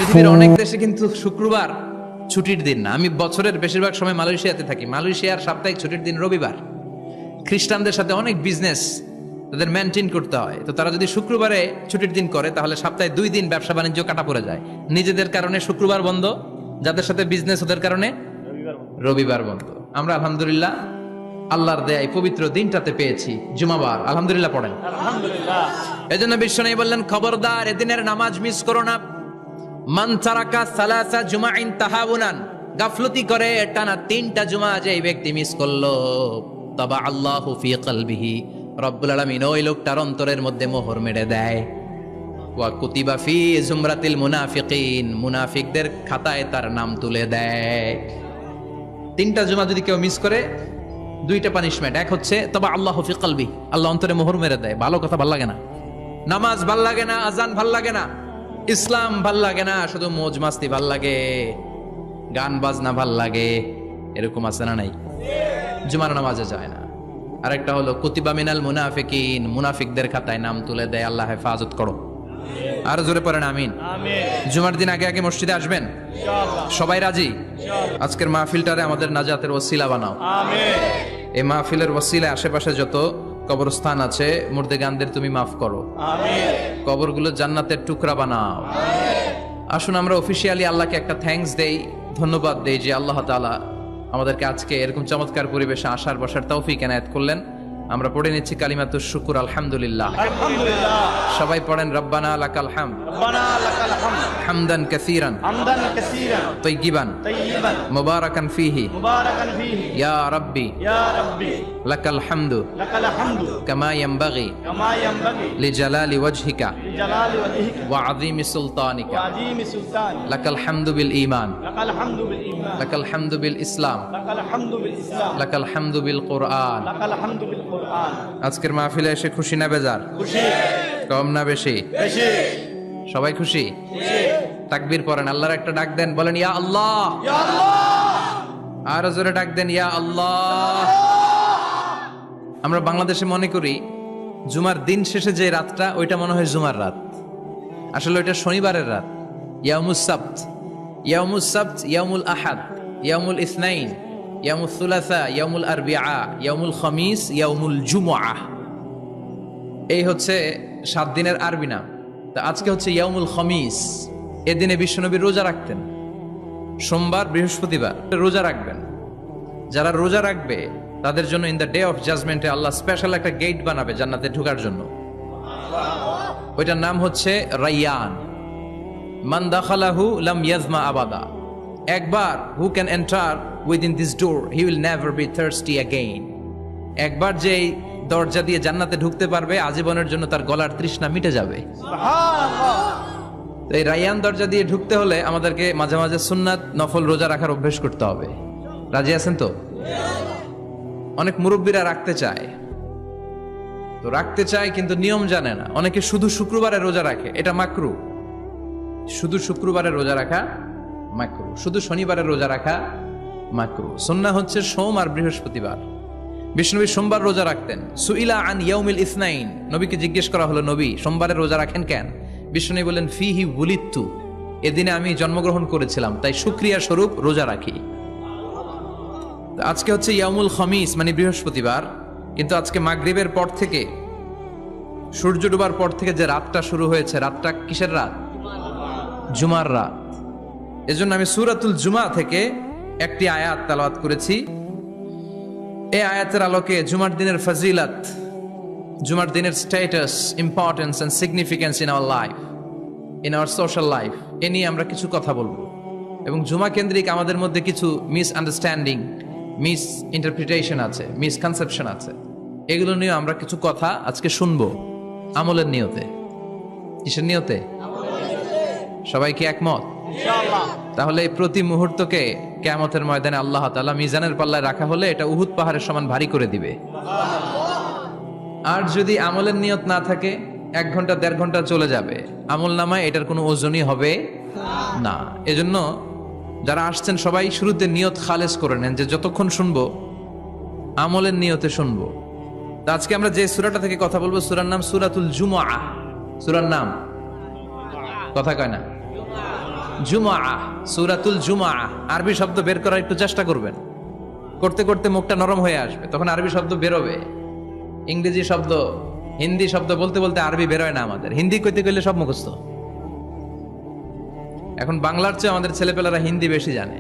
পৃথিবীর অনেক দেশে কিন্তু শুক্রবার ছুটির দিন না। আমি বছরের বেশিরভাগ সময় মালয়েশিয়াতে থাকি। মালয়েশিয়ার সাপ্তাহিক ছুটির দিন রবিবার। খ্রিস্টানদের সাথে অনেক বিজনেস তাদের মেনটেন করতে হয়, তো তারা যদি শুক্রবারে ছুটির দিন করে তাহলে সপ্তাহে 2 দিন ব্যবসা বাণিজ্য কাটা পড়ে যায়। নিজেদের কারণে শুক্রবার বন্ধ, যাদের সাথে বিজনেস ওদের কারণে রবিবার বন্ধ। আমরা আলহামদুলিল্লাহ আল্লাহর দেয়ায় পবিত্র দিনটাতে পেয়েছি জুমাবার। আলহামদুলিল্লাহ পড়েন আলহামদুলিল্লাহ। এজন্য বিশ্বনবী বললেন, খবরদার এদিনের নামাজ মিস করো না। মান তারাকা সালাসা জুমাইন তাহাবুনান, গাফলতি করে টানা 3টা জুমা যে ব্যক্তি মিস করলো, তবা আল্লাহু ফি কলবিহি, রব্বুল আলামিন ওই লোকটার অন্তরের মধ্যে মোহর মেরে দেয়। ওয়া কুতিবা ফি জুমরাতিল মুনাফিকিন, মুনাফিকদের খাতায় তার নাম তুলে দেয়। 3টা জুমা যদি কেউ মিস করে, 2টা পানিশমেন্ট। এক হচ্ছে তবা আল্লাহু ফি কলবি, আল্লাহ অন্তরে মোহর মেরে দেয়। ভালো কথা ভাল লাগে না, নামাজ ভাল লাগে না, আজান ভাল লাগে না, ইসলাম ভাল লাগে না, শুধু মৌজ মাস্তি ভাল লাগে, গান বাজনা ভাল লাগে, এরকম আছে না নাই? জুমার নামাজে যায় না। আরেকটা হলো কুতিবা মিনাল মুনাফিকিন, মুনাফিকদের খাতায় নাম তুলে দেয়। আল্লাহ হেফাজত করো। আর জোরে পড়েন আমিন। আমিন। জুমার দিন আগে আগে মসজিদে আসবেন ইনশাআল্লাহ। সবাই রাজি? ইনশাআল্লাহ। আজকের মাহফিলটারে আমাদের নাজাতের ওসিলা বানাও। আমিন। এই মাহফিলের ওসিলায় আশেপাশে যত কবরস্থান আছে, মুর্দেগানদের তুমি মাফ করো। আমিন। কবরগুলো জান্নাতের টুকরা বানাও। আসুন আমরা অফিসিয়ালি আল্লাহকে একটা থ্যাঙ্কস দেই, ধন্যবাদ দেই যে আল্লাহ তাআলা আমাদেরকে আজকে এরকম চমৎকার পরিবেশে আসার বসার তৌফিক এনায়েত করলেন। আমরা পড়ে নিচ্ছি কালিমাতুশ শুকুর, আলহামদুলিল্লাহ। আলহামদুলিল্লাহ। সবাই পড়েন রব্বানা লাকাল হামদ রব্বানা লাকাল হামদ হামদান কাসীরান হামদান কাসীরান তাইয়িবান তাইয়িবান মুবারাকান ফীহি মুবারাকান ফীহি ইয়া রাব্বি ইয়া রাব্বি লাকাল হামদু লাকাল হামদু কামা ইয়ানবাগি কামা ইয়ানবাগি লিজালালি ওয়াজহিকা লিজালালি ওয়াজহিকা ওয়া আযীমি সুলতানিকা। ওয়া আযীমি সুলতানিকা। লাকাল হামদু বিল ঈমান, লাকাল হামদু বিল ঈমান, লাকাল হামদু বিল ইসলাম, লাকাল হামদু বিল ইসলাম, লাকাল হামদু বিল কুরআন। লাকাল হামদু বিল কুরআন। আজকের মাহফিলে এসে খুশি না বেজার? খুশি। কম না বেশি? বেশি। সবাই খুশি? খুশি। তাকবীর পড়েন, আল্লাহর একটা ডাক দেন, বলেন ইয়া আল্লাহ। ইয়া আল্লাহ। আর জোরে ডাক দেন, ইয়া আল্লাহ। আমরা বাংলাদেশে মনে করি জুমার দিন শেষে যে রাতটা, ওইটা মনে হয় জুমার রাত। আসলে ওইটা শনিবারের রাত। ইয়াউমুস সাবত, ইয়াউমুস সাবত, ইয়াউমুল আহাদ, ইয়াউমুল ইসনাইন, ইয়াউমুল সুলাসা, ইয়াউমুল আরবিআ, ইয়াউমুল খামিস, ইয়াউমুল জুমআহ। এই হচ্ছে 7 দিনের আরবি নাম। তা আজকে হচ্ছে ইয়াউমুল খামিস। এদিনে বিশ্বনবী রোজা রাখতেন। সোমবার, বৃহস্পতিবার রোজা রাখবেন। যারা রোজা রাখবে তাদের জন্য ইন দ্য ডে অফ জাজমেন্টে আল্লাহ স্পেশাল একটা গেট বানাবে জান্নাতে ঢোকার জন্য। ওইটার নাম হচ্ছে রাইয়ান। মান দাখালাহু লাম ইয়াজমা আবাদা। একবার who can enter within this door he will never be thirsty again. একবার যে দরজা দিয়ে জান্নাতে ঢুকতে পারবে, আজীবনের জন্য তার গলার তৃষ্ণা মিটে যাবে। সুবহানাল্লাহ। তো এই রাইয়ান দরজা দিয়ে ঢুকতে হলে আমাদেরকে মাঝে মাঝে সুন্নাত নফল রোজা রাখার অভ্যেস করতে হবে। রাজি আছেন তো? অনেক মুরব্বীরা রাখতে চায়, তো রাখতে চায় কিন্তু নিয়ম জানে না। অনেকে শুধু শুক্রবারে রোজা রাখে, এটা মাকরু। শুধু শুক্রবারে রোজা রাখা মাকরু, শুধু শনিবারে রোজা রাখা মাকরু। সুন্নাহ হচ্ছে সোম আর বৃহস্পতিবার। বিষ্ণুনবী সোমবার রোজা রাখতেন। সুইলা আন ইয়াউমিল ইসনাইন, নবীকে জিজ্ঞেস করা হলো, নবী সোমবারে রোজা রাখেন কেন? বিষ্ণুনবী বললেন, ফিহি বুলিত্তু, এদিনে আমি জন্মগ্রহণ করেছিলাম, তাই শুকরিয়া স্বরূপ রোজা রাখি। আজকে হচ্ছে ইয়াউমুল খামিস মানে বৃহস্পতিবার, কিন্তু আজকে মাগরিবের পর থেকে, সূর্য ডোবার পর থেকে যে রাতটা শুরু হয়েছে, রাতটা কিসের রাত? জুমার রাত। এজন্য আমি সূরাতুল জুমা থেকে একটি আয়াত তেলাওয়াত করেছি। এই আয়াতের আলোকে জুমার দিনের ফজিলত, জুমার দিনের status, importance and significance in our life, in our social life, এ নিয়ে আমরা কিছু কথা বলবো। এবং জুমা কেন্দ্রিক আমাদের মধ্যে কিছু মিস আন্ডারস্ট্যান্ডিং, মিস ইন্টারপ্রিটেশন আছে, মিসকনসেপশন আছে। এগুলো নিয়ে আমরা কিছু কথা আজকে শুনবো আমলের নিয়তে। কিসের নিয়তে? সবাই কি একমত? ইনশাআল্লাহ। তাহলে এই প্রতি মুহূর্তকে কিয়ামতের ময়দানে আল্লাহ তাআলা মিজানের পাল্লায় রাখা হলে এটা উহুদ পাহাড়ের সমান ভারী করে দিবে। আর যদি আমলের নিয়ত না থাকে, 1 ঘন্টা 1.5 ঘন্টা চলে যাবে, আমল নামায় এটার কোনো ওজনই হবে না। এজন্য যারা আসছেন সবাই শুরুতে নিয়ত খালেস করে নেন যে যতক্ষণ শুনবো আমলের নিয়তে শুনবো। তো আজকে আমরা যে সূরাটা থেকে কথা বলবো, সূরার নাম সূরাতুল জুমআহ। সূরার নাম কথা কয় না? জুমআ, সূরাতুল জুমআ। আরবি শব্দ বের করার একটু চেষ্টা করবেন, করতে করতে মুখটা নরম হয়ে আসবে, তখন আরবি শব্দ বেরোবে। ইংরেজি শব্দ, হিন্দি শব্দ বলতে বলতে আরবি বেরোয় না আমাদের, হিন্দি কইতে গেলে সব মুখস্থ। এখন বাংলার চেয়ে আমাদের ছেলেপেলারা হিন্দি বেশি জানে,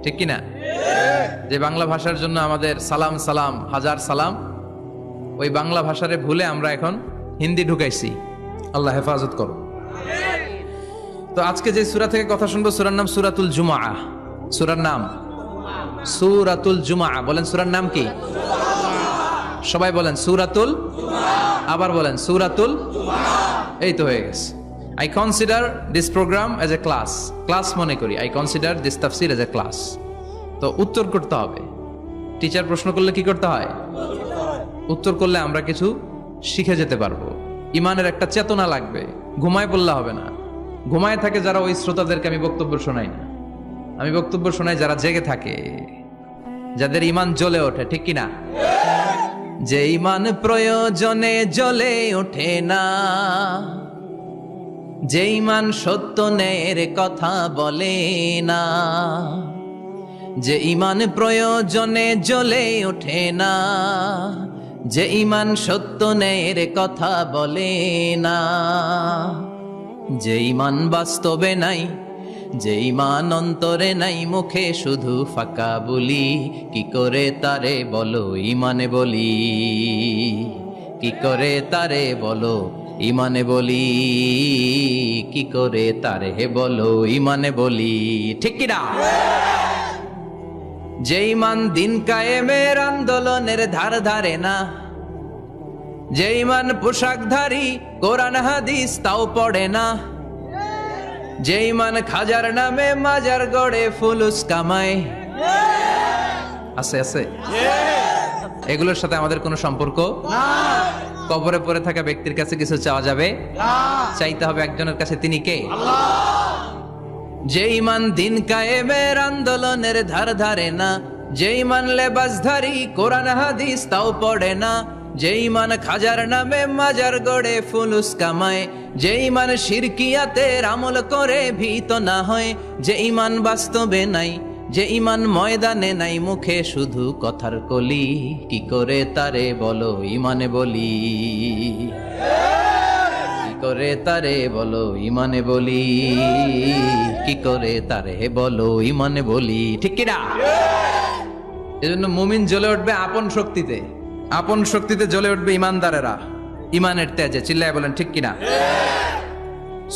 ঠিক কি না? যে বাংলা ভাষার জন্য আমাদের সালাম সালাম হাজার সালাম, ওই বাংলা ভাষারে ভুলে আমরা এখন হিন্দি ঢুকাইছি। আল্লাহ হেফাজত করো। তো আজকে যে সূরা থেকে কথা শুনবো, সূরার নাম সূরাতুল জুমআ। সূরার নাম সূরাতুল জুমআ। বলেন সূরার নাম কি? সবাই বলেন সূরাতুল, আবার বলেন সূরাতুল। এই তো হয়ে গেছে। I consider this program as a class. Class মনে করি। I consider this tafsir as a class. তো উত্তর করতে হবে। টিচার প্রশ্ন করলে কি করতে হয়? উত্তর করলে আমরা কিছু শিখে যেতে পারবো। ইমানের একটা চেতনা লাগবে, ঘুমায় পড়লে হবে না। ঘুমায় থাকে যারা, ওই শ্রোতাদেরকে আমি বক্তব্য শোনাই না। আমি বক্তব্য শোনাই যারা জেগে থাকে, যাদের ইমান জ্বলে ওঠে, ঠিক কি না? যে ইমান প্রয়োজনে জ্বলে ওঠে না, যে ইমান সত্য ন্যায়ের কথা বলে না, যে ইমান প্রয়োজনে জ্বলে ওঠে না, যে ইমান সত্য ন্যায়ের কথা বলে না, যে ইমান বাস্তবে নাই, যে ইমান অন্তরে নাই, মুখে শুধু ফাঁকা বলি, কি করে তারে বলো ইমানে বলি, কি করে তারে বলো ইমানে বলি, কি করে তারে বলো ইমানে বলি, ঠিক কি না? যে ইমান দিন কায়েমের আন্দোলনের ধার ধারে না, যে ইমান পোশাকধারী কোরআন হাদিস তাও পড়ে না, যে ইমান খাজার নামে মাজার গড়ে ফুলুস কামায়, আছে আছে, এগুলোর সাথে আমাদের কোনো সম্পর্ক না। কবরে পড়ে থাকা ব্যক্তির কাছে কিছু চাওয়া যাবে না, চাইতে হবে একজনের কাছে, তিনি কে? আল্লাহ। যে ইমান দিন কায়েমের আন্দোলনের ধার ধারে না, যে ইমান লেবাসধারী কোরআন হাদিস তাও পড়ে না, যে ইমান খাজার নামে মাজার গড়ে ফুলুস কামায়, যে ইমান শিরকিয়াতের আমল করে ভীত না হয়, যে ইমান বাস্তবে নাই, যে ইমান ময়দানে নাই, মুখে শুধু কথার কলি, কি করে তারে বলো ইমানে বলি, কি করে তারে বলো ইমানে বলি, কি করে তারে বলো ইমানে বলি, ঠিক কিনা? এজন্য মুমিন জ্বলে উঠবে আপন শক্তিতে, আপন শক্তিতে জ্বলে উঠবে ইমানদারেরা ইমানের তেজে। চিল্লায় বলেন ঠিক কিনা?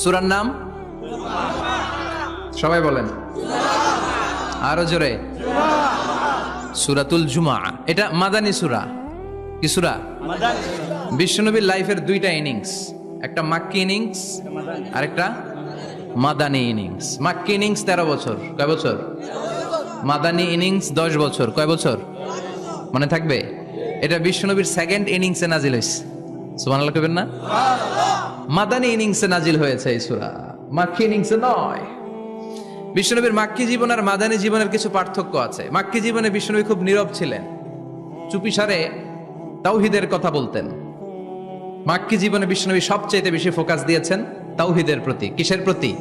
সূরার নাম সবাই বলেন আরো জোরে, সূরাতুল জুমআ। এটা মাদানী সূরা। কি সূরা? বিশ্বনবীর লাইফের দুইটা ইনিংস, একটা মাক্কি ইনিংস আর একটা মাদানী ইনিংস। মাক্কি ইনিংস 13 বছর, কয় বছর? মাদানী ইনিংস 10 বছর, কয় বছর মনে থাকবে? এটা বিশ্বনবীর সেকেন্ড ইনিংসে নাজিল হয়েছে। সুবহানাল্লাহ কইবেন না? মাদানী ইনিংসে নাজিল হয়েছে এই সূরা, মাক্কি ইনিংসে নয়। বিশ্বনবীর মাক্কি জীবন আর মাদানী জীবনের কিছু পার্থক্য আছে। মাক্কি জীবনে বিশ্বনবী খুব নীরব ছিলেন, চুপিসারে তাওহীদের কথা বলতেন। মাক্কি জীবনে বিশ্বনবী সবচেয়ে বেশি ফোকাস দিয়েছেন তাওহীদের প্রতি। কিসের প্রতি?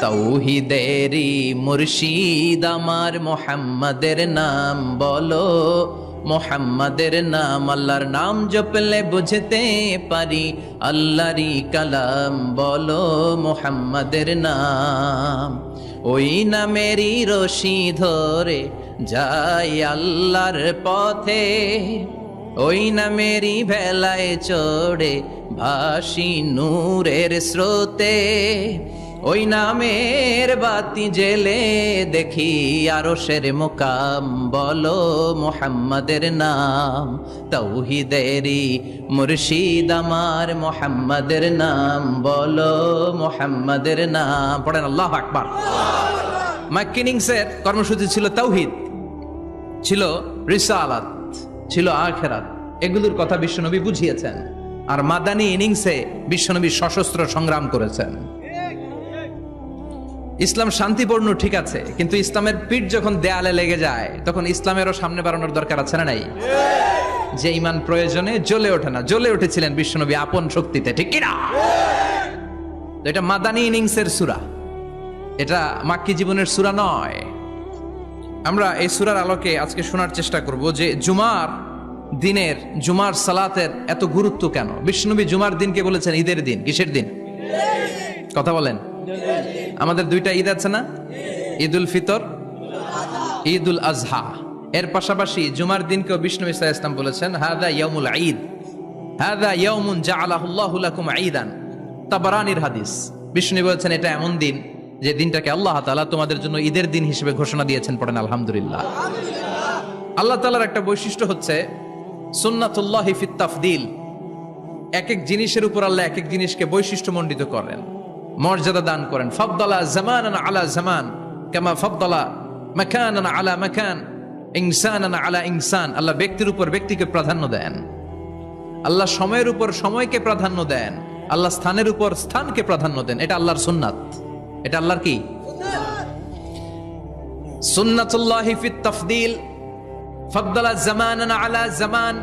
তাওহীদেরই মুর্শিদ আমার মুহাম্মাদের নাম বলো, মুহাম্মাদের নাম, আল্লাহর নাম জপলে বুঝতে পারি, আল্লাহরই কালাম বলো মুহাম্মাদের নাম। ওই নামেরই রশি ধরে যাই আল্লাহর পথে, ওই নামেরই ভেলায় চড়ে ভাসি নূরের স্রোতে, ওই নামের বাতি জেলে দেখি আরশের মুকাম বলো মুহাম্মাদের নাম। তাওহীদেরই মুর্শিদ আমার মুহাম্মাদের নাম বলো মুহাম্মাদের নাম। পড়েন আল্লাহু আকবার। মাক্কি ইনিংসের কর্মসূচি ছিল তাওহীদ, ছিল রিসালাত, ছিল আখিরাত, এগুলোর কথা বিশ্বনবী বুঝিয়েছেন। আর মাদানী ইনিংসে বিশ্বনবী সশস্ত্র সংগ্রাম করেছেন। ইসলাম শান্তিপূর্ণ ঠিক আছে, কিন্তু ইসলামের পিঠ যখন দেয়ালে লেগে যায় তখন ইসলামেরও সামনে বাড়ানোর দরকার আছে না নাই? যে ইমান প্রয়োজনে জ্বলে ওঠে না, জ্বলে উঠেছিলেন বিশ্বনবী আপন শক্তিতে, ঠিক কিনা? তো এটা মাদানী ইনিংসের সূরা। এটা মাক্কি জীবনের সূরা নয়। আমরা এই সূরার আলোকে আজকে শোনার চেষ্টা করব যে জুমার দিনের, জুমার সালাতের এত গুরুত্ব কেন। বিশ্বনবী জুমার দিনকে বলেছেন ঈদের দিন। কিসের দিন? কথা বলেন। আমাদের দুইটা ঈদ আছে না? ঈদুল ফিতর, ঈদুল আজহা। এর পাশাপাশি জুমার দিনকেও বিষ্ণু ইসা ইসলাম বলেছেন হাদা ইয়াউমুল ঈদ, হাদা ইয়াউমুন জাআলাহুল্লাহু লাকুম ঈদান। তাবারানির হাদিস। বিষ্ণু বলেছেন এটা এমন দিন যে দিনটাকে আল্লাহ তাআলা তোমাদের জন্য ঈদের দিন হিসেবে ঘোষণা দিয়েছেন। পড়েন আলহামদুলিল্লাহ। আল্লাহ তাআলার একটা বৈশিষ্ট্য হচ্ছে সুন্নাতুল্লাহি ফিত তাফদিল। এক এক জিনিসের উপর আল্লাহ এক এক জিনিসকে বৈশিষ্ট্যমণ্ডিত করেন, মর্যাদা দান করেন। ফাদ্দালা জামানান আলা জামান কামা ফাদ্দালা মাকানান আলা মাকান, ইনসানান আলা ইনসান। আল্লাহ ব্যক্তির উপর ব্যক্তিকে প্রাধান্য দেন, আল্লাহ সময়ের উপর সময়কে প্রাধান্য দেন, আল্লাহ স্থানের উপর স্থানকে প্রাধান্য দেন। এটা আল্লাহর সুন্নাত। এটা আল্লাহর কি? সুন্নাতুল্লাহি ফিত তাফদিল। ফাদ্দালা জামানান আলা জামান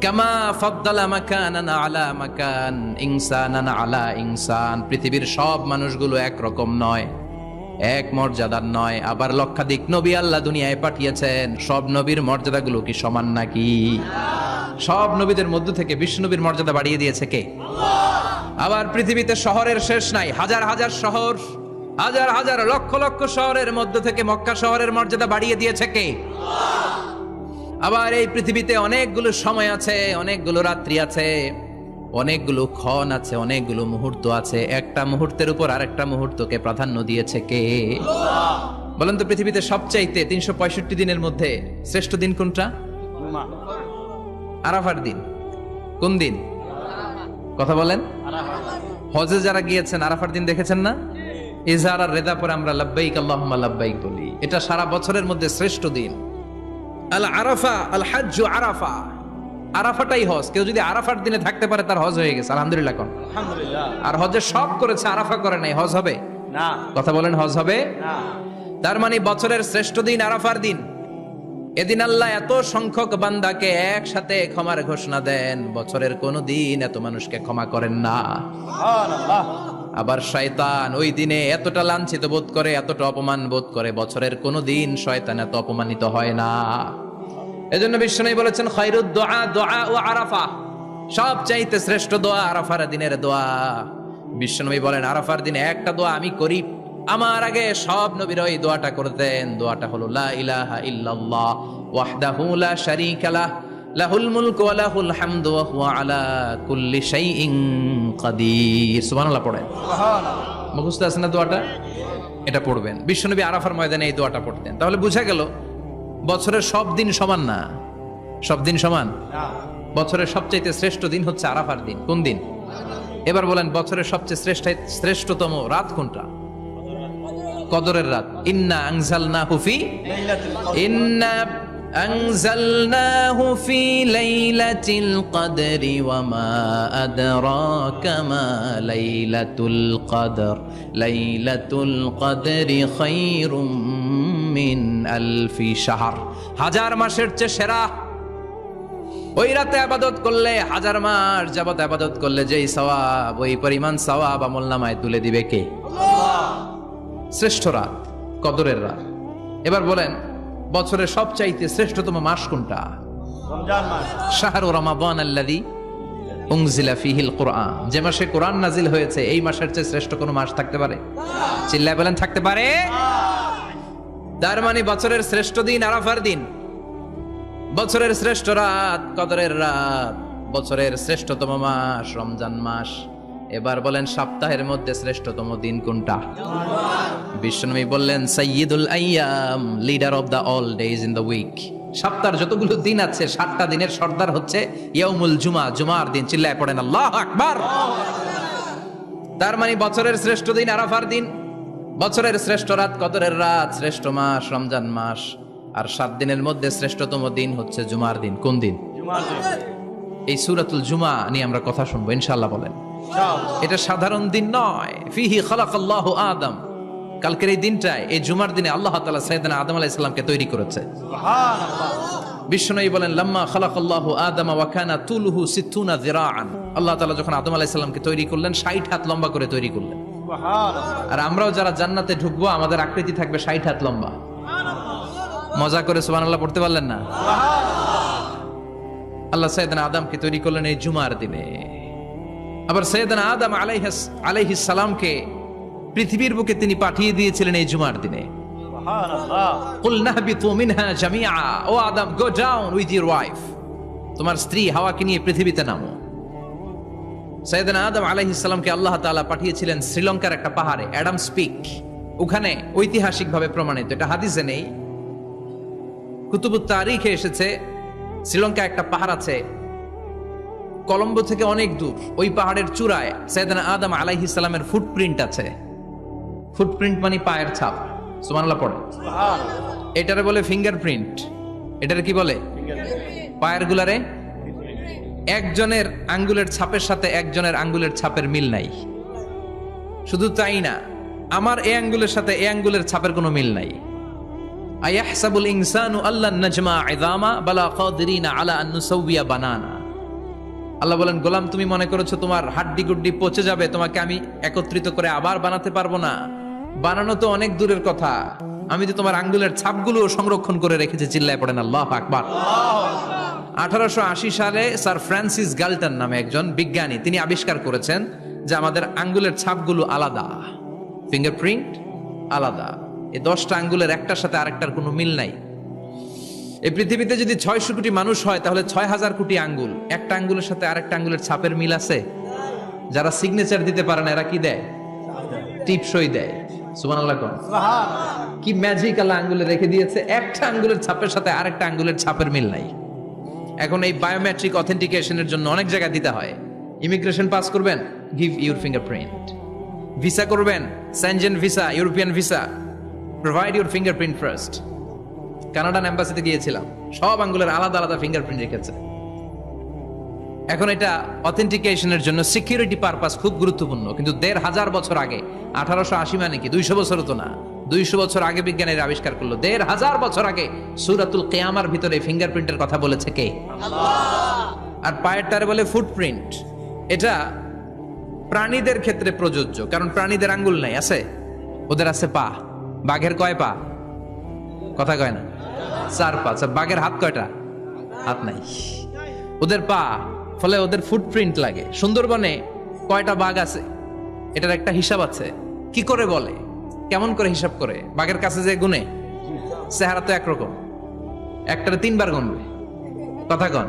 কামা ফাদ্দালা মাকানান আলা মাকান, ইনসানান আলা ইনসান। পৃথিবীর সব মানুষগুলো একরকম নয়, এক মর্যাদার নয়। আবার লক্ষাধিক নবী আল্লাহ দুনিয়ায় পাঠিয়েছেন, সব নবীর মর্যাদাগুলো কি সমান নাকি? সব নবীদের মধ্য থেকে বিশ্বনবীর মর্যাদা বাড়িয়ে দিয়েছে কে? আবার পৃথিবীতে শহরের শেষ নাই। হাজার হাজার শহর, হাজার হাজার লক্ষ লক্ষ শহরের মধ্য থেকে মক্কা শহরের মর্যাদা বাড়িয়ে দিয়েছে কে? আবার এই পৃথিবীতে অনেকগুলো সময় আছে, অনেকগুলো রাত্রি আছে, অনেকগুলো ক্ষণ আছে, অনেকগুলো মুহূর্ত আছে। একটা মুহূর্তের উপর আরেকটা মুহূর্তকে প্রাধান্য দিয়েছে কে? বলেন তো, পৃথিবীতে সবচাইতে 365 দিনের মধ্যে শ্রেষ্ঠ দিন কোনটা? আরাফার দিন। কোন দিন? কথা বলেন। হজে যারা গিয়েছেন আরাফার দিন দেখেছেন না? ইজহার আর রেদা পরে আমরা লাব্বাইক আল্লাহুম্মা লাব্বাইক বলি। এটা সারা বছরের মধ্যে শ্রেষ্ঠ দিন। আল আরাফা আল হাজ্জু আরাফা। আরাফাটাই হজ। কেউ যদি আরাফার দিনে থাকতে পারে তার হজ হয়ে গেছে। আলহামদুলিল্লাহ কোন? আলহামদুলিল্লাহ। আর হজে সব করেছে, আরাফা করে নাই, হজ হবে না। কথা বলেন, হজ হবে না। তার মানে বছরের শ্রেষ্ঠ দিন আরাফার দিন। এদিন আল্লাহ এত সংখ্যক বান্দাকে একসাথে ক্ষমার ঘোষণা দেন, বছরের কোন দিন এত মানুষকে ক্ষমা করেন না। সুবহানাল্লাহ। আবার শয়তান ওই দিনে এতটা লাঞ্ছিত বোধ করে, এতটা অপমান বোধ করে, বছরের কোন দিন শয়তান এত অপমানিত হয় না। এজন্য বিশ্বনবী বলেছেন খায়রুদ দুআ দুআ ও আরাফা। সবচাইতে শ্রেষ্ঠ দোয়া আরাফার দিনের দোয়া। বিশ্বনবী বলেন আরাফার দিনে একটা দোয়া আমি করি, আমার আগে সব নবীরা এই দোয়াটা করতেন। দোয়াটা হলো লা ইলাহা ইল্লাল্লাহ ওয়াহদাহু লা শারীকা লাহ লাহুল মুলকু ওয়া লাহুল হামদু ওয়া হুয়া আলা কুল্লি শাইইন কাদির। সুবহানাল্লাহ পড়েন। সুবহানাল্লাহ। মুখস্থ আছে না দোয়াটা? এটা পড়বেন। বিশ্বনবী আরাফার ময়দানে এই দোয়াটা পড়তেন। তাহলে বোঝা গেল বছরের সব দিন সমান না। সব দিন সমান? না। বছরের সবচেয়ে শ্রেষ্ঠ দিন হচ্ছে আরাফার দিন। কোন দিন? এবার বলেন বছরের সবচেয়ে শ্রেষ্ঠতম রাত কোনটা? কদরের রাত। ইন্না আনজালনাহু ফি লাইলাতুল কদর। ইন্না আনজালনাহু ফি লাইলাতিল কদরি ওয়া মা আদরাকা মা লাইলাতুল কদর লাইলাতুল কদরি খায়রুম মিন আলফি শাহর। হাজার মাসের চেয়ে সেরা। ওই রাতে ইবাদত করলে, হাজার মাস যাবত ইবাদত করলে যেই সওয়াব, ওই পরিমাণ সওয়াব আমলনামায় তুলে দিবে কে? শ্রেষ্ঠ রাত, কদরের রাত। এবার বলেন বছরের সবচাইতে শ্রেষ্ঠতম মাস কোনটা? রমজান মাস। শাহরু রমাদান আল্লাযী উনজিলা ফীহিল কুরআন। যে মাসে কোরআন নাজিল হয়েছে, এই মাসের চেয়ে শ্রেষ্ঠ কোনো মাস থাকতে পারে? চিল্লায় বলেন থাকতে পারে? তার মানে বছরের শ্রেষ্ঠ দিন আরাফার দিন, বছরের শ্রেষ্ঠ রাত কদরের রাত, বছরের শ্রেষ্ঠতম মাস রমজান মাস। এবার বলেন সপ্তাহের মধ্যে শ্রেষ্ঠতম দিন কোনটা? বিশ্বনবী বললেন সাইয়্যিদুল আইয়াম, leader of the all days in the week. সপ্তাহের যতগুলো দিন আছে 7টা দিনের সর্দার হচ্ছে ইয়াউমুল জুমা, জুমার দিন। চিল্লায় পড়েন আল্লাহু আকবার। তার মানে বছরের শ্রেষ্ঠ দিন আরাফার দিন, বছরের শ্রেষ্ঠ রাত কদরের রাত, শ্রেষ্ঠ মাস রমজান মাস। আর 7 দিনের মধ্যে শ্রেষ্ঠতম দিন হচ্ছে জুমার দিন। কোন দিন? জুমার দিন। এই সূরাতুল জুমা নিয়ে আমরা কথা শুনবো ইনশাআল্লাহ। বলেন ইনশাআল্লাহ। এটা সাধারণ দিন নয়। ফিহি খালাকাল্লাহু আদম। কালকের এই দিনটায়, এই জুমার দিনে আল্লাহ তাআলা সাইয়েদনা আদম আলাইহিস সালামকে তৈরি করেছে। সুবহানাল্লাহ। বিশ্বনবী বলেন লাম্মা খালাকাল্লাহু আদম ওয়া কানা তুলুহু 60 যিরাআন। আল্লাহ তাআলা যখন আদম আলাইহিস সালামকে তৈরি করলেন 60 হাত লম্বা করে তৈরি করলেন। সুবহানাল্লাহ। আর আমরাও যারা জান্নাতে ঢুকবো আমাদের আকৃতি থাকবে 60 হাত লম্বা। মজা করে সুবহানাল্লাহ পড়তে পারলেন না? আল্লাহ সাইয়েদনা আদমকে তৈরি করলেন এই জুমার দিনে। আবার সাইয়েদনা আদম আলাইহিস সালামকে পৃথিবীর বুকে তিনি পাঠিয়ে দিয়েছিলেন এই জুমার দিনে। সুবহানাল্লাহ। কুল নাহবিতু মিনহা জামিআ, O Adam go down with your wife, তোমার স্ত্রী হাওয়াকে নিয়ে পৃথিবীতে নামো। সাইয়েদনা আদম আলাইহিস সালামকে আল্লাহ তাআলা পাঠিয়েছিলেন শ্রীলঙ্কার একটা পাহাড়ে, অ্যাডামস পিক। ওখানে ঐতিহাসিকভাবে প্রমাণিত, এটা হাদিসে নেই, কুতুবুত তারিখে এসেছে। শ্রীলঙ্কা একটা পাহাড় আছে, কলম্বো থেকে অনেক দূর। ওই পাহাড়ের চূড়ায় সাইয়েদনা আদম আলাইহিস সালামের ফুটপ্রিন্ট আছে। ফুটপ্রিন্ট মানে পায়ের ছাপ। সুবহানাল্লাহ পড়ে। সুবহানাল্লাহ। এটারে বলে ফিঙ্গারপ্রিন্ট। এটারে কি বলে? পায়ের গুলারে একজনের আঙ্গুলের ছাপের সাথে একজনের আঙ্গুলের ছাপের মিল নাই। শুধু তাই না, আমার এই আঙ্গুলের সাথে এই আঙ্গুলের ছাপের কোনো মিল নাই। আয়াহসাবুল ইনসানু আল্লান নাজমা ইযামা বালা কাদিরিনা আলা আন নুসাউবিয়া বানানা। আল্লাহ বলেন, গোলাম তুমি মনে করেছো তোমার হাড্ডি গুড্ডি পচে যাবে, তোমাকে আমি একত্রিত করে আবার বানাতে পারবো না? বানানো তো অনেক দূরের কথা, আমি তো তোমার আঙ্গুলের ছাপগুলো সংরক্ষণ করে রেখেছি। চিল্লায় পড়েন আল্লাহু আকবার। 1880 সালে স্যার ফ্রান্সিস গাল্টন নামে একজন বিজ্ঞানী, তিনি আবিষ্কার করেছেন যে আমাদের আঙ্গুলের ছাপগুলো আলাদা, ফিঙ্গারপ্রিন্ট আলাদা। এই 10টা আঙ্গুলের একটার সাথে আরেকটার কোনো মিল নাই। এই পৃথিবীতে যদি 600 কোটি মানুষ হয় তাহলে 6000 কোটি আঙ্গুল, একটা আঙ্গুলের সাথে আরেকটা আঙ্গুলের ছাপের মিল আছে? যারা সিগনেচার দিতে পারে না এরা কি দেয়? টিপসই দেয়। সুবহানাল্লাহ কোন সুবহানাল্লাহ। কি ম্যাজিক আল্লাহ আঙ্গুলে রেখে দিয়েছে, একটা আঙ্গুলের ছাপের সাথে আরেকটা আঙ্গুলের ছাপের মিল নাই। এখন এই বায়োমেট্রিক অথেন্টিকেশনের জন্য অনেক জায়গায় দিতে হয়। ইমিগ্রেশন পাস করবেন, গিভ ইউর ফিঙ্গারপ্রিন্ট। ভিসা করবেন, Schengen visa, European visa, provide your fingerprint first. Canadian এম্বাসিতে গিয়েছিলাম, সব আঙ্গুলের আলাদা আলাদা ফিঙ্গারপ্রিন্ট রেখেছে। এখন এটা অথেন্টিকেশনের জন্য সিকিউরিটি পারপাস খুব গুরুত্বপূর্ণ। কিন্তু 1500 বছর আগে, 1880 মানে কি 200 বছরও তো না, 200 বছর আগে বিজ্ঞানীরা আবিষ্কার করলো। 1500 বছর আগে সূরাতুল কিয়ামার ভিতরে ফিঙ্গারপ্রিন্টের কথা বলেছে কে? আল্লাহ। আর পায়েরটারে বলে ফুটপ্রিন্ট। এটা প্রাণীদের ক্ষেত্রে প্রযোজ্য, কারণ প্রাণীদের আঙ্গুল নাই, আছে? ওদের আছে পা। বাঘের কয় পা? কথা কয় না, 4 পা। বাঘের হাত কয়টা? হাত নাই, ওদের পা। ফলে ওদের ফুটপ্রিন্ট লাগে। সুন্দরবনে কয়টা বাঘ আছে এটার একটা হিসাব আছে। কি করে বলে, কেমন করে হিসাব করে? বাঘের কাছে যে গুনে, চেহারা তো একরকম, একটারে 3 বার গুনবে। কথা কন,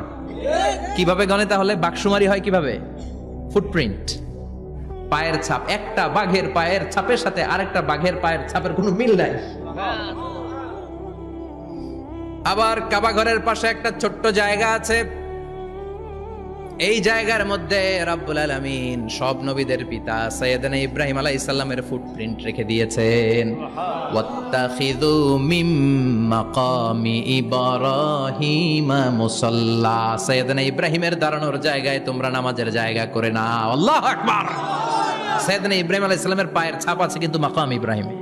কিভাবে গনে তাহলে? বাঘসুমারি হয় কিভাবে? ফুটপ্রিন্ট, পায়ের ছাপ। একটা বাঘের পায়ের ছাপের সাথে আরেকটা বাঘের পায়ের ছাপের কোনো মিল নাই। আবার কাবা ঘরের পাশে একটা ছোট্ট জায়গা আছে, এই জায়গার মধ্যে রাব্বুল আলামিন সব নবীদের পিতা সাইয়েদনা ইব্রাহিম আলাইহিস সালামের ফুটপ্রিন্ট রেখে দিয়েছেন। ওয়াত্তাখিযু মিম মাকামি ইব্রাহিম মুসাল্লা, সাইয়েদনা ইব্রাহিমের দাঁড়ানোর জায়গায় তোমরা নামাজের জায়গা করে নাও। আল্লাহু আকবার। সাইয়েদনা ইব্রাহিম আলাইহিস সালামের পায়ের ছাপ আছে কিন্তু মাকাম ইব্রাহিমে,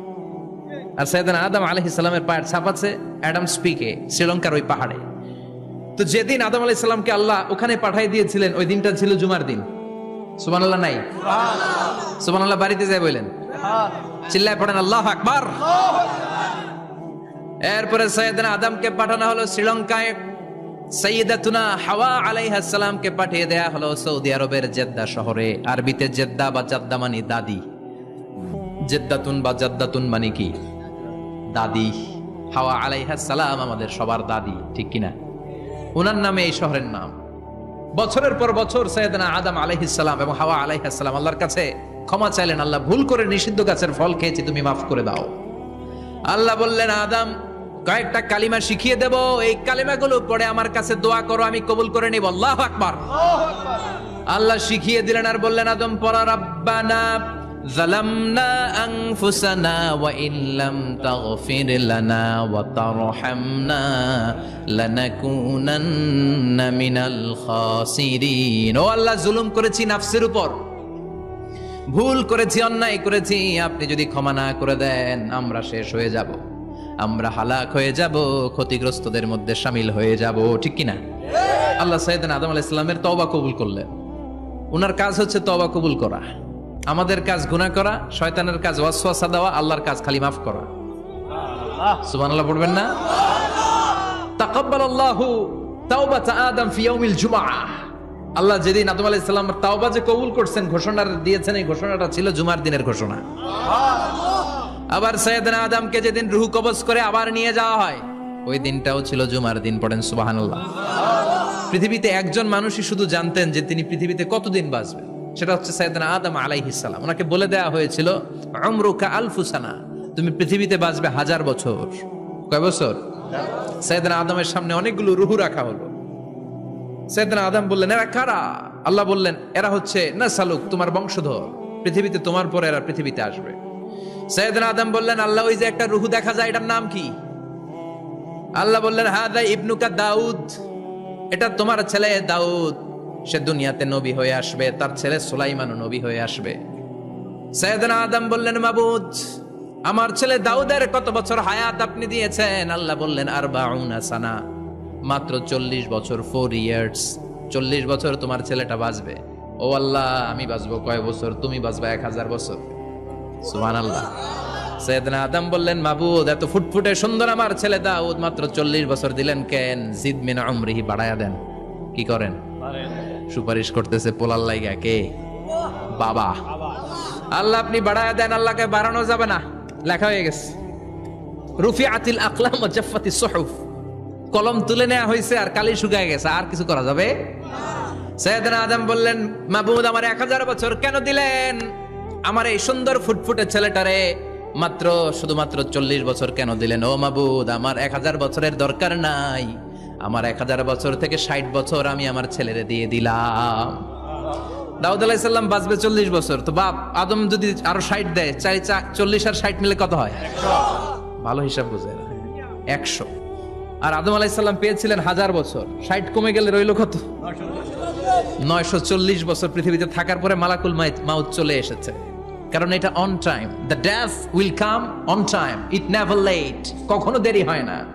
আর সাইয়েদনা আদম আলাইহিস সালামের পায়ের ছাপ আছে অ্যাডামস পিকে, শ্রীলঙ্কার ওই পাহাড়ে। তো যেদিন আদম আলাইহিস সালামকে আল্লাহ ওখানে পাঠিয়ে দিয়েছিলেন, ওই দিনটা ছিল জুমার দিন। সুবহানাল্লাহ নাই? সুবহানাল্লাহ বাড়িতে যাই বলেন, চিল্লায় পড়েন আল্লাহু আকবার। এরপরে সাইয়েদনা আদমকে পাঠানো হলো শ্রীলঙ্কায়, সাইয়্যিদাতুনা হাওয়া আলাইহাস সালামকে পাঠিয়ে দেয়া হলো সৌদি আরবের জেদ্দা শহরে। আরবিতে জেদ্দা বা জাদ্দা মানে দাদি। জেদ্দাতুন বা জাদ্দাতুন মানে কি? দাদি। হাওয়া আলাইহাস সালাম আমাদের সবার দাদি, ঠিক কিনা? ওনার নামে এই শহরের নাম। বছরের পর বছর সাইয়েদনা আদম আলাইহিস সালাম এবং হাওয়া আলাইহাস সালাম আল্লাহর কাছে ক্ষমা চাইলেন, আল্লাহ ভুল করে নিষিদ্ধ গাছের ফল খেয়েছি, তুমি মাফ করে দাও। আল্লাহ বললেন, আদম কয়েকটা কালিমা শিখিয়ে দেব, এই কালিমাগুলো পড়ে আমার কাছে দোয়া করো, আমি কবুল করে নিব। আল্লাহু আকবার। আল্লাহ শিখিয়ে দিলেন আর বললেন, আদম পড়া, রাব্বানা যালামনা আনফুসানা ওয়া ইল্লাম তাগফির লানা ওয়া তারহামনা লানাকুনান্না মিনাল খাসিরিন। ও আল্লাহ, জুলুম করেছি নাফসের উপর, ভুল করেছি, অন্যায় করেছি, আপনি যদি ক্ষমা না করে দেন আমরা শেষ হয়ে যাব, আমরা হালাক হয়ে যাব, ক্ষতিগ্রস্তদের মধ্যে শামিল হয়ে যাব, ঠিক কিনা? আল্লাহ সাইয়েদনা আদম আলাইহিস সালামের তওবা কবুল করলেন। ওনার কাজ হচ্ছে তওবা কবুল করা। আমাদের কাজ গুনাহ করা, শয়তানের কাজ ওয়াসওয়াসা দেওয়া, আল্লাহর কাজ খালি মাফ করা। সুবহানাল্লাহ পড়বেন না? তাকাব্বালাল্লাহু তাওবাতা আদম ফি ইয়াউমিল জুমআহ। আল্লাহ যেদিন আদম আলাইহিস সালামের তাওবা যে কবুল করছেন, ঘোষণা দিয়েছেন, এই ঘোষণাটা ছিল জুমার দিনের ঘোষণা। আবার সাইয়েদনা আদমকে যেদিন রূহ কবজ করে আবার নিয়ে যাওয়া হয়, ওই দিনটাও ছিল জুমার দিন। পড়েন সুবহানাল্লাহ। পৃথিবীতে একজন মানুষই শুধু জানতেন যে তিনি পৃথিবীতে কতদিন বাঁচবেন, সেটা হচ্ছে সাইয়েদনা আদম আলাইহিস সালাম। ওনাকে বলে দেওয়া হয়েছিল উমরুকা আলফু সানা, তুমি পৃথিবীতে বাঁচবে 1000 বছর। কয় বছর? সাইয়েদনা আদমের সামনে অনেকগুলো রূহ রাখা হলো। সাইয়েদনা আদম বললেন, এরা কারা? আল্লাহ বললেন, এরা হচ্ছে নাসালুক, তোমার বংশধর, পৃথিবীতে তোমার পরে এরা পৃথিবীতে আসবে। সাইয়েদনা আদম বললেন, আল্লাহ ওই যে একটা রূহ দেখা যায়, এটার নাম কি? আল্লাহ বললেন, হাদা ইবনুকা দাউদ, এটা তোমার ছেলে দাউদ, সে দুনিয়াতে নবী হয়ে আসবে, তার ছেলে সুলাইমানও নবী হয়ে আসবে। সাইয়েদনা আদম বললেন, মাবুদ, আমার ছেলে দাউদের কত বছর হায়াত আপনি দিয়েছেন? আল্লাহ বললেন, 40 সানা, মাত্র 40 বছর, 4 ইয়ার্স। 40 বছর তোমার ছেলেটা বাঁচবে। ও আল্লাহ, আমি বাঁচবো কয় বছর? তুমি বাঁচবা 1000 বছর। সুবহানাল্লাহ। সাইয়েদনা আদম বললেন, মাবুদ, এত ফুটফুটে সুন্দর আমার ছেলে দাউদ, মাত্র 40 বছর দিলেন কেন? জিদ মিন উমরিহি, বাড়ায়া দেন। কি করেন? সুপারিশ করতেছে পোলার লাইগা কে? বাবা। আল্লাহ আপনি বাড়ায়া দেন। আল্লাহকে বাড়ানো যাবে না, লেখা হয়ে গেছে। রুফিআতিল আকলাম ওয়া জাফফাতিস সুহুফ, কলম তুলে নেওয়া হয়েছে আর কালি শুকায় গেছে, আর কিছু করা যাবে? সাইয়েদনা আদম বললেন, মাবুদ, আমার 1000 বছর কেন দিলেন? আমার এই সুন্দর ফুটফুটে ছেলেটারে মাত্র শুধুমাত্র 40 বছর কেন দিলেন? ও মাবুদ, আমার 1000 বছরের দরকার নাই, আমার 1000 বছর থেকে 60 বছর আমি আমার ছেলেরে দিয়ে দিলাম। দাউদ আলাইহিস সালাম বাঁচবে 40 বছর, তো বাপ আদম যদি আরো 60 দেয়, 40 আর 60 মিলে কত হয়? ভালো হিসাব বুঝে 100। আর আদম আলাইহিস সালাম পেয়েছিলেন 1000 বছর, 60 কমে গেলে রইল কত? 940 বছর পৃথিবীতে থাকার পরে মালাকুল মাউত চলে এসেছে। কারণ এটা on time, the death will come on time, it never late, কখনো দেরি হয় না।